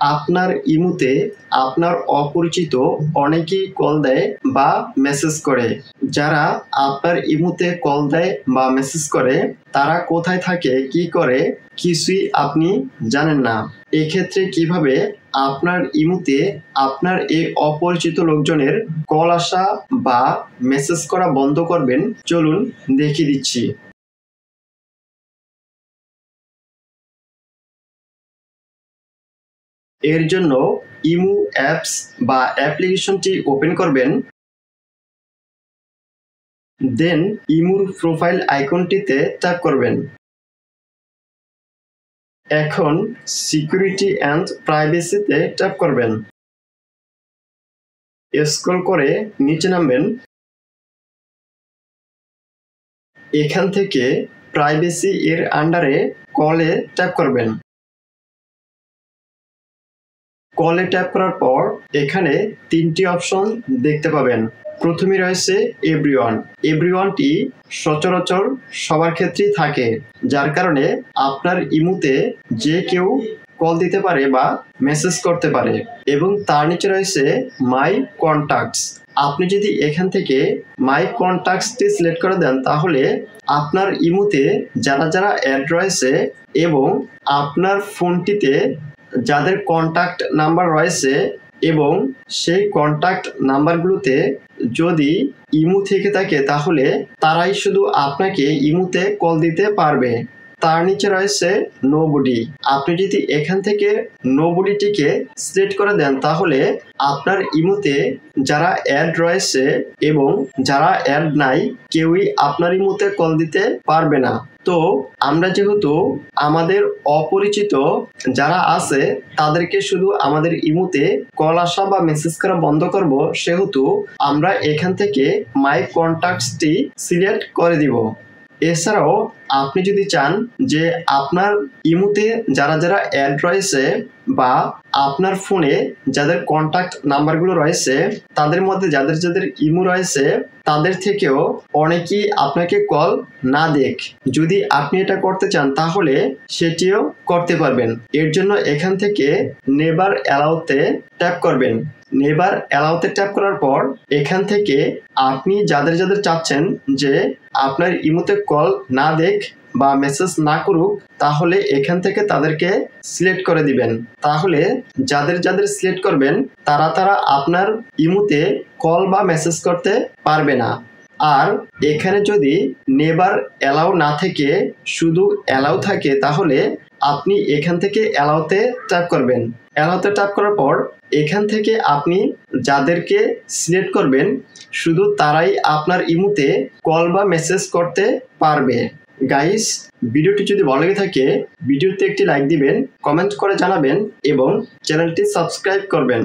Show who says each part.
Speaker 1: আপনার ইমুতে আপনার অপরিচিত অনেকেই কল দেয় বা মেসেজ করে। যারা আপনার ইমুতে কল দেয় বা মেসেজ করে তারা কোথায় থাকে, কি করে, কিছুই আপনি জানেন না। এক্ষেত্রে কিভাবে আপনার ইমুতে আপনার এই অপরিচিত লোকজনের কল আসা বা মেসেজ করা বন্ধ করবেন, চলুন দেখিয়ে দিচ্ছি। এর জন্য ইমু অ্যাপস বা অ্যাপ্লিকেশনটি ওপেন করবেন। দেন ইমুর প্রোফাইল আইকনটিতে ট্যাপ করবেন। এখন সিকিউরিটি অ্যান্ড প্রাইভেসিতে ট্যাপ করবেন। স্ক্রল করে নিচে নামবেন। এখান থেকে প্রাইভেসি এর আন্ডারে কলে ট্যাপ করবেন। কলে ট্যাপ করার পর এখানে তিনটি অপশন দেখতে পাবেন। প্রথমে রয়েছে এভরিওয়ান। এভরিওয়ানটি সচরাচর সবার ক্ষেত্রেই থাকে, যার কারণে আপনার ইমুতে যে কেউ কল দিতে পারে বা মেসেজ করতে পারে। এবং তার নিচে রয়েছে মাই কন্টাক্টস। আপনি যদি এখান থেকে মাই কন্টাক্টসটি সিলেক্ট করে দেন তাহলে আপনার ইমুতে যারা যারা অ্যাড রয়েছে এবং আপনার ফোনটিতে যাদের কন্টাক্ট নাম্বার রয়েছে এবং সেই কন্টাক্ট নাম্বারগুলোতে যদি ইমু থেকে থাকে তাহলে তারাই শুধু আপনাকে ইমুতে কল দিতে পারবে। তার নিচে রয়েছে নোবডি। আপনি যদি এখান থেকে নোবডিটিকে সিলেক্ট করে দেন তাহলে আপনার ইমুতে যারা অ্যাড রয়েছে এবং যারা অ্যাড নাই কেউই আপনার ইমুতে কল দিতে পারবে না। তো আমরা যেহেতু আমাদের অপরিচিত যারা আছে তাদেরকে শুধু আমাদের ইমুতে কল আসা বা মেসেজ করা বন্ধ করব, সেহেতু আমরা এখান থেকে মাই কন্টাক্টসটি সিলেক্ট করে দিব। এছাড়াও আপনি যদি চান যে আপনার ইমুতে যারা যারা অ্যাড রয়েছে বা আপনার ফোনে যাদের কন্টাক্ট নাম্বারগুলো রয়েছে তাদের মধ্যে যাদের যাদের ইমু রয়েছে তাদের থেকেও অনেকেই আপনাকে কল না দেখ, যদি আপনি এটা করতে চান তাহলে সেটিও করতে পারবেন। এর জন্য এখান থেকে নেভার অ্যালাউতে ট্যাপ করবেন। নেভার অ্যালাউতে ট্যাপ করার পর এখান থেকে আপনি যাদের যাদের চাচ্ছেন যে আপনার ইমুতে কল না দেখ বা মেসেজ না করুক তাহলে এখান থেকে তাদেরকে সিলেক্ট করে দিবেন। তাহলে যাদের যাদের সিলেক্ট করবেন তারা তারা আপনার ইমুতে কল বা মেসেজ করতে পারবে না। আর এখানে যদি নেভার অ্যালাউ না থেকে শুধু অ্যালাউ থাকে তাহলে আপনি এখান থেকে অ্যালাউতে ট্যাপ করবেন। অ্যালাউতে ট্যাপ করার পর এখান থেকে আপনি যাদেরকে সিলেক্ট করবেন শুধু তারাই আপনার ইমুতে কল বা মেসেজ করতে পারবে। গাইস, ভিডিওটি যদি ভালো লেগে থাকে ভিডিওতে একটি লাইক দিবেন, কমেন্ট করে জানাবেন এবং চ্যানেলটি সাবস্ক্রাইব করবেন।